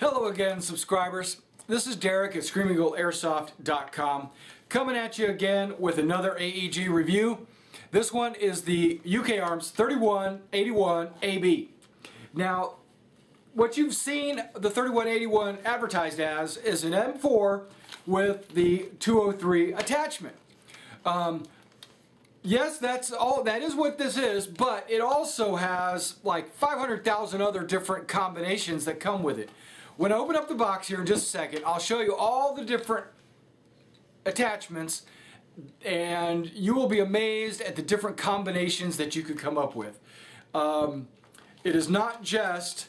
Hello again, subscribers. This is Derek at ScreamingGoldAirsoft.com coming at you again with another AEG review. This one is the UK Arms 3181 AB. Now, what you've seen the 3181 advertised as is an M4 with the 203 attachment. Yes, that is what this is, but it also has like 500,000 other different combinations that come with it. When I open up the box here in just a second, I'll show you all the different attachments, and you will be amazed at the different combinations that you could come up with. It is not just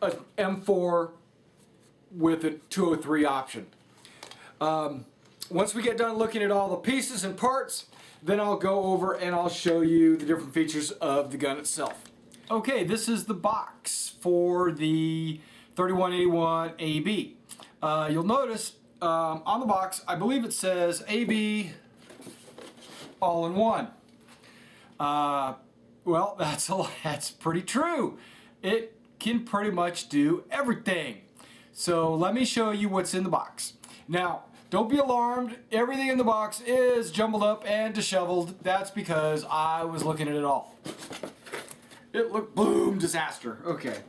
an M4 with a 203 option. Once we get done looking at all the pieces and parts, then I'll go over and I'll show you the different features of the gun itself. Okay, this is the box for the 3181 AB. You'll notice on the box, I believe it says AB all-in-one. Well, that's pretty true. It can pretty much do everything. So let me show you what's in the box. Now, don't be alarmed. Everything in the box is jumbled up and disheveled. That's because I was looking at it all. It looked, boom, disaster. Okay.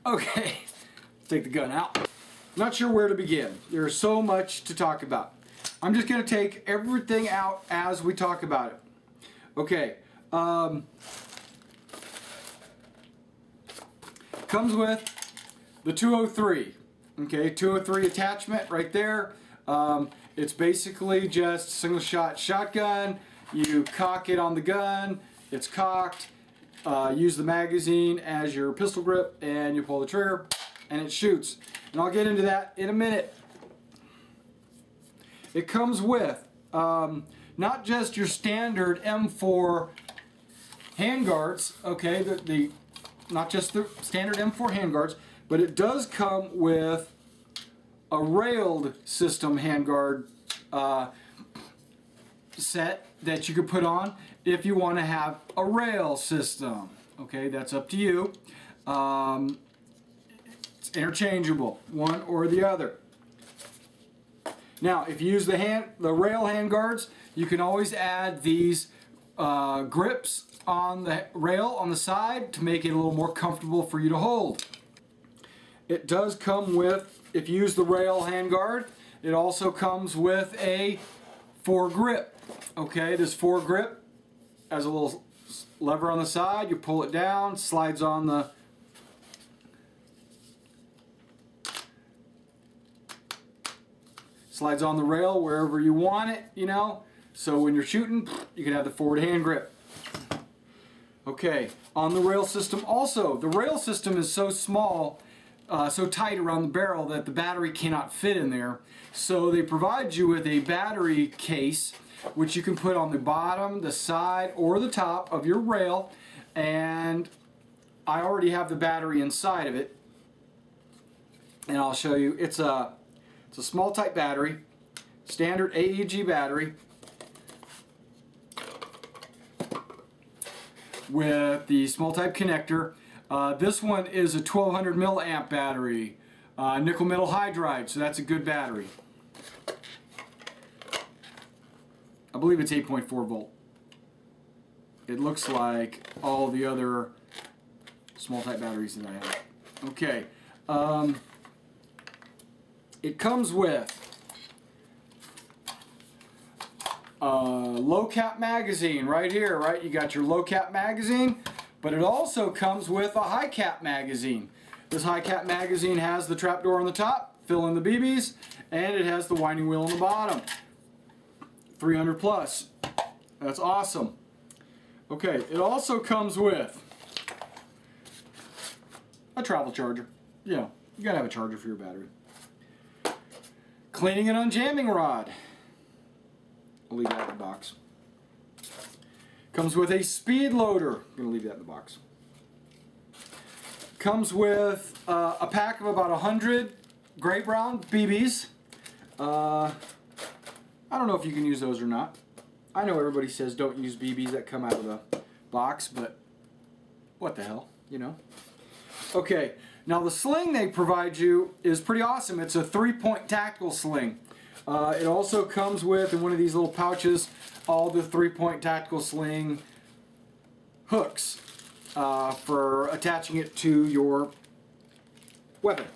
Okay, let's take the gun out. Not sure where to begin. There's so much to talk about. I'm just going to take everything out as we talk about it. Okay. Comes with the 203. Okay, 203 attachment right there. It's basically just a single shot shotgun. You cock it on the gun. It's cocked. Use the magazine as your pistol grip, and you pull the trigger, and it shoots. And I'll get into that in a minute. It comes with not just your standard M4 handguards, okay, not just the standard M4 handguards, but it does come with a railed system handguard set that you could put on if you want to have a rail system. Okay, that's up to you. It's interchangeable, one or the other. Now, if you use the rail handguards, you can always add these grips on the rail on the side to make it a little more comfortable for you to hold. It does come with, if you use the rail handguard, it also comes with a foregrip. Okay, this foregrip has a little lever on the side. You pull it down, slides on the rail wherever you want it, you know. So when you're shooting, you can have the forward hand grip. Okay, on the rail system also, the rail system is so small, so tight around the barrel that the battery cannot fit in there. So they provide you with a battery case, which you can put on the bottom, the side, or the top of your rail. And I already have the battery inside of it, and I'll show you. It's a small type battery, standard AEG battery with the small type connector. This one is a 1200 milliamp battery, nickel metal hydride, so that's a good battery. I believe it's 8.4 volt. It looks like all the other small type batteries that I have. Okay. It comes with a low cap magazine right here, right? You got your low cap magazine, but it also comes with a high cap magazine. This high cap magazine has the trapdoor on the top, fill in the BBs, and it has the winding wheel on the bottom. 300 plus. That's awesome. Okay, it also comes with a travel charger. Yeah, you gotta have a charger for your battery. Cleaning and unjamming rod. I'll leave that in the box. Comes with a speed loader. I'm gonna leave that in the box. Comes with a pack of about 100 gray brown BBs. I don't know if you can use those or not. I know everybody says don't use BBs that come out of the box, but what the hell, you know. Okay, now the sling they provide you is pretty awesome. It's a 3-point tactical sling. It also comes with, in one of these little pouches, all the 3-point tactical sling hooks for attaching it to your weapon.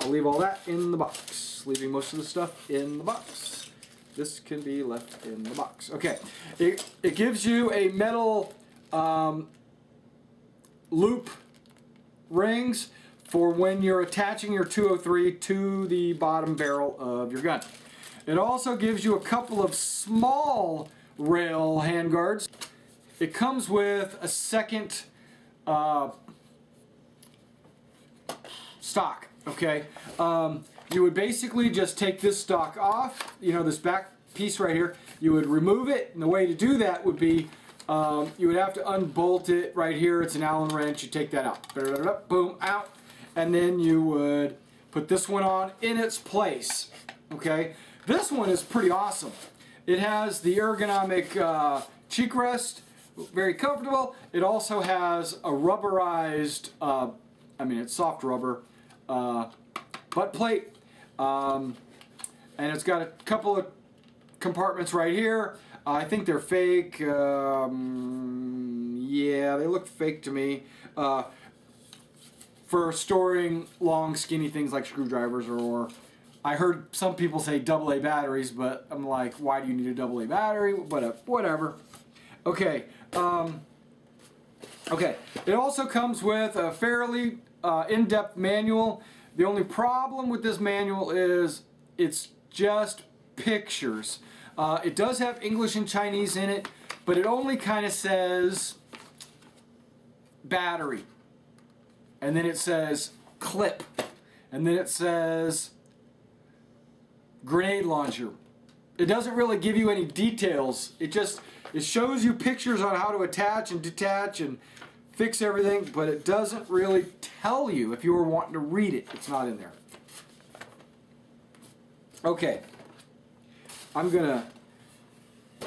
I'll leave all that in the box, leaving most of the stuff in the box. This can be left in the box. Okay, it gives you a metal loop rings for when you're attaching your 203 to the bottom barrel of your gun. It also gives you a couple of small rail handguards. It comes with a second stock, okay? You would basically just take this stock off, you know, this back piece right here. You would remove it, and the way to do that would be you would have to unbolt it right here. It's an Allen wrench. You take that out. Boom, out. And then you would put this one on in its place. Okay? This one is pretty awesome. It has the ergonomic cheek rest. Very comfortable. It also has a rubberized, I mean it's soft rubber, butt plate. And it's got a couple of compartments right here. I think they're fake. Yeah, they look fake to me. For storing long, skinny things like screwdrivers, or I heard some people say AA batteries, but I'm like, why do you need a AA battery? But whatever. Okay. Okay. It also comes with a fairly in-depth manual. The only problem with this manual is it's just pictures. It does have English and Chinese in it, but it only kind of says battery. And then it says clip. And then it says grenade launcher. It doesn't really give you any details. It shows you pictures on how to attach and detach and fix everything, but it doesn't really tell you. If you were wanting to read it, it's not in there. Okay. I'm gonna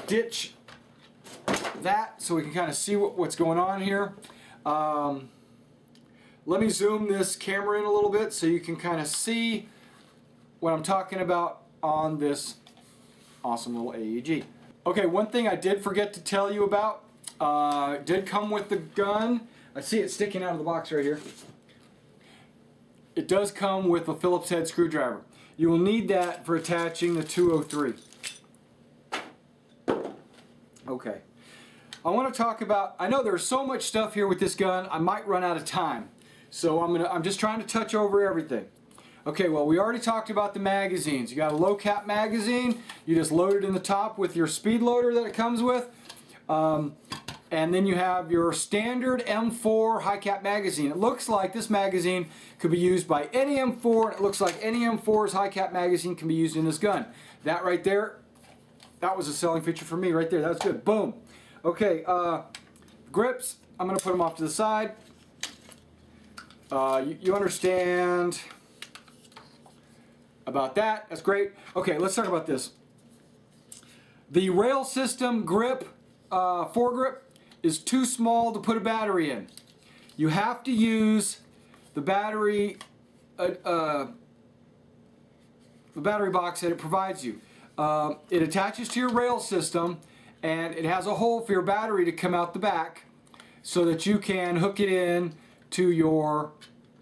ditch that so we can kind of see what's going on here. Let me zoom this camera in a little bit so you can kind of see what I'm talking about on this awesome little AEG. Okay, one thing I did forget to tell you about, it did come with the gun. I see it sticking out of the box right here. It does come with a Phillips head screwdriver. You will need that for attaching the 203. Okay. I want to talk about, I know there's so much stuff here with this gun, I might run out of time. So I'm just trying to touch over everything. Okay, well, we already talked about the magazines. You got a low cap magazine. You just load it in the top with your speed loader that it comes with. And then you have your standard M4 high cap magazine. It looks like this magazine could be used by any M4, and it looks like any M4's high cap magazine can be used in this gun. That right there, that was a selling feature for me right there. That was good. Boom. Okay, grips, I'm going to put them off to the side. You understand about that. That's great. Okay, let's talk about this. The rail system grip, foregrip, is too small to put a battery in. You have to use the battery box that it provides you. It attaches to your rail system, and it has a hole for your battery to come out the back so that you can hook it in to your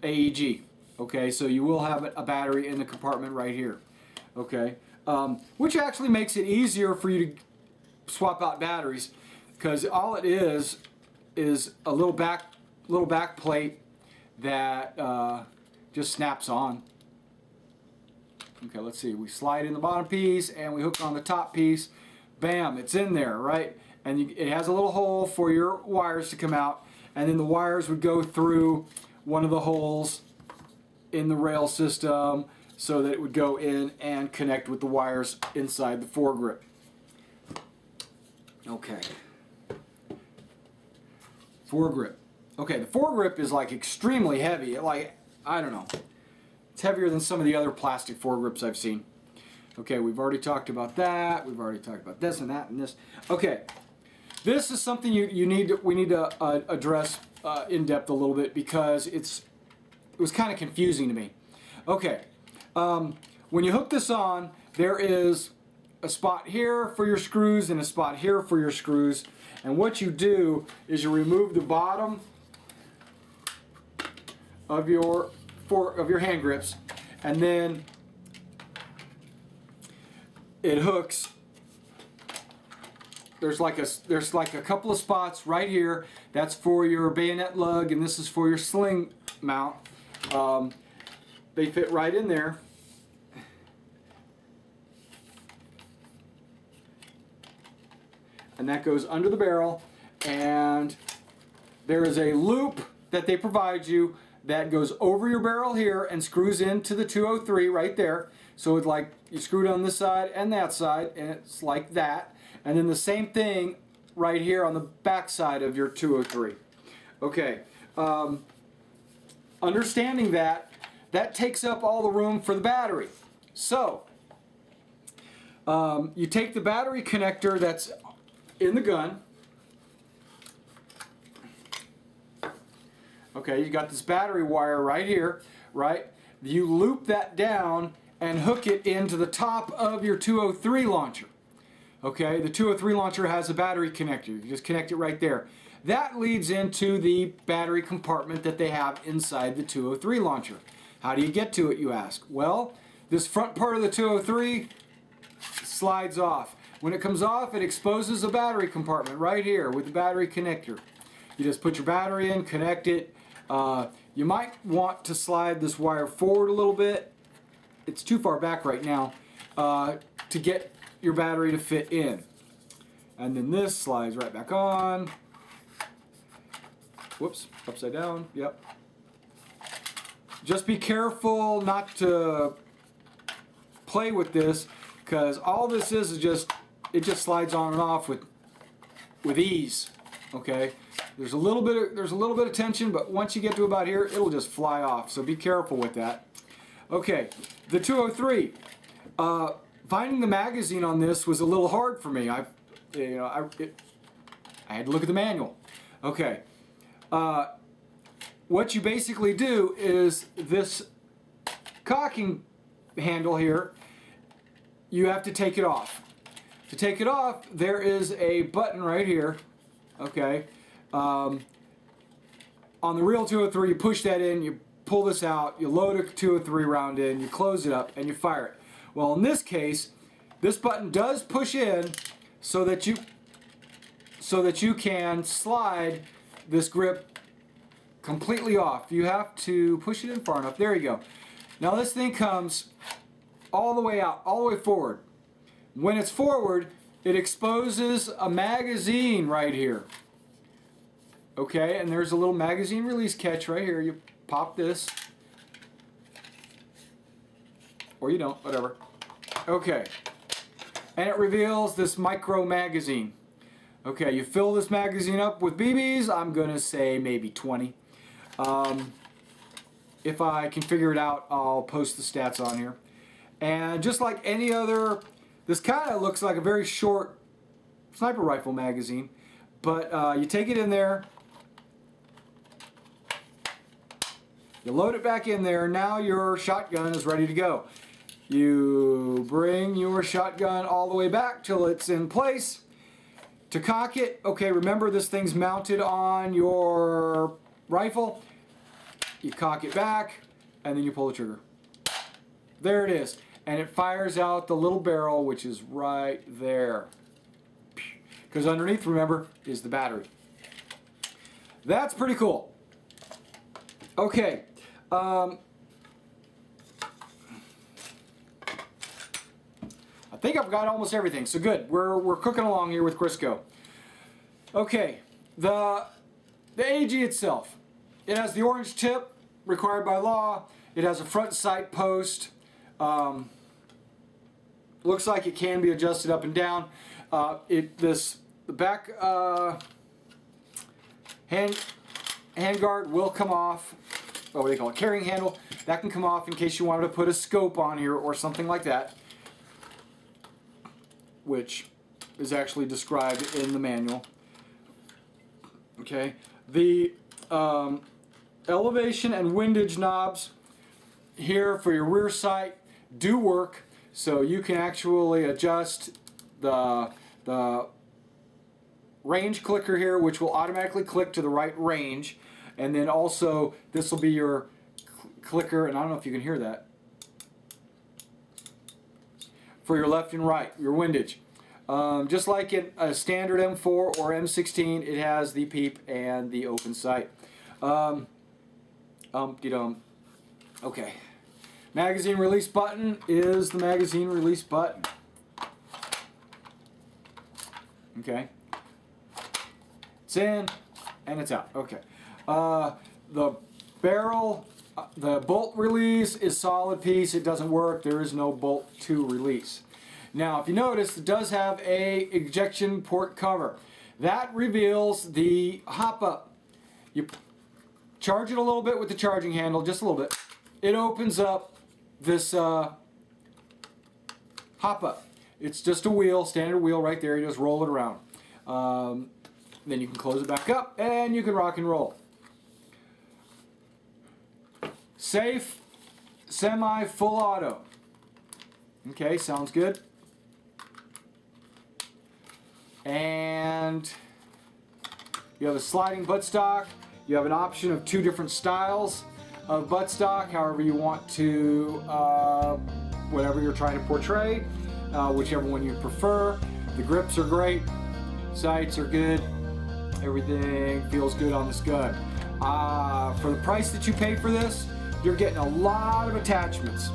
AEG. Okay, so you will have a battery in the compartment right here. Okay, which actually makes it easier for you to swap out batteries, because all it is a little back plate that just snaps on. Okay, let's see. We slide in the bottom piece and we hook on the top piece. Bam, it's in there, right? And it has a little hole for your wires to come out, and then the wires would go through one of the holes in the rail system so that it would go in and connect with the wires inside the foregrip. Okay. Foregrip. Okay, the foregrip is like extremely heavy. Like, I don't know. It's heavier than some of the other plastic foregrips I've seen. Okay, we've already talked about that. We've already talked about this and that and this. Okay, this is something we need to address in depth a little bit because it was kind of confusing to me. Okay, when you hook this on, there is a spot here for your screws and a spot here for your screws. And what you do is you remove the bottom of your hand grips, and then it hooks. There's like a couple of spots right here. That's for your bayonet lug, and this is for your sling mount. They fit right in there. And that goes under the barrel, and there is a loop that they provide you that goes over your barrel here and screws into the 203 right there. So it's like you screw it on this side and that side, and it's like that. And then the same thing right here on the back side of your 203. Okay, understanding that takes up all the room for the battery. So you take the battery connector that's in the gun. Okay, you got this battery wire right here, right? You loop that down and hook it into the top of your 203 launcher. Okay, the 203 launcher has a battery connector. You just connect it right there. That leads into the battery compartment that they have inside the 203 launcher. How do you get to it, you ask? Well, this front part of the 203 slides off. When it comes off, it exposes a battery compartment right here with the battery connector. You just put your battery in, connect it. You might want to slide this wire forward a little bit. It's too far back right now to get your battery to fit in. And then this slides right back on. Whoops, upside down, yep. Just be careful not to play with this, because all this is just, it just slides on and off with ease. Okay, there's a little bit of tension, but once you get to about here, it'll just fly off. So be careful with that. Okay, the 203. Finding the magazine on this was a little hard for me. I had to look at the manual. Okay, what you basically do is this cocking handle here. You have to take it off. To take it off, there is a button right here. Okay. On the real 203, you push that in, you pull this out, you load a 203 round in, you close it up, and you fire it. Well, in this case, this button does push in so that you can slide this grip completely off. You have to push it in far enough. There you go. Now this thing comes all the way out, all the way forward. When it's forward, it exposes a magazine right here. Okay, and there's a little magazine release catch right here. You pop this, or you don't, whatever. Okay, and it reveals this micro magazine. Okay, you fill this magazine up with BBs. I'm gonna say maybe 20. If I can figure it out, I'll post the stats on here. And just like any other, this kind of looks like a very short sniper rifle magazine, but you take it in there, you load it back in there, now your shotgun is ready to go. You bring your shotgun all the way back till it's in place. To cock it, okay, remember this thing's mounted on your rifle. You cock it back, and then you pull the trigger. There it is. And it fires out the little barrel, which is right there. Because underneath, remember, is the battery. That's pretty cool. Okay. I think I've got almost everything, so good. We're cooking along here with Crisco. Okay, the AEG itself. It has the orange tip, required by law. It has a front sight post. Looks like it can be adjusted up and down. The back hand guard will come off. Oh, what do they call it? Carrying handle. That can come off in case you wanted to put a scope on here or something like that, which is actually described in the manual. Okay. The elevation and windage knobs here for your rear sight do work, so you can actually adjust the range clicker here, which will automatically click to the right range, and then also this will be your clicker, and I don't know if you can hear that, for your left and right, your windage. Just like in a standard M4 or M16, it has the peep and the open sight. Okay. Magazine release button is the magazine release button. Okay. It's in and it's out. Okay. The barrel, the bolt release is solid piece. It doesn't work. There is no bolt to release. Now, if you notice, it does have a ejection port cover. That reveals the hop-up. You charge it a little bit with the charging handle, just a little bit. It opens up this hop-up. It's just a wheel, standard wheel right there. You just roll it around. Then you can close it back up and you can rock and roll. Safe, semi, full auto. Okay, sounds good. And you have a sliding buttstock. You have an option of 2 different styles of buttstock, however you want to, whatever you're trying to portray, whichever one you prefer. The grips are great, sights are good, everything feels good on this gun. For the price that you pay for this, you're getting a lot of attachments,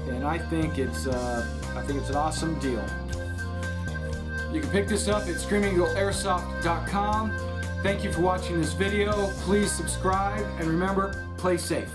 and I think it's an awesome deal. You can pick this up at screamingeagleairsoft.com. Thank you for watching this video. Please subscribe, and remember, play safe.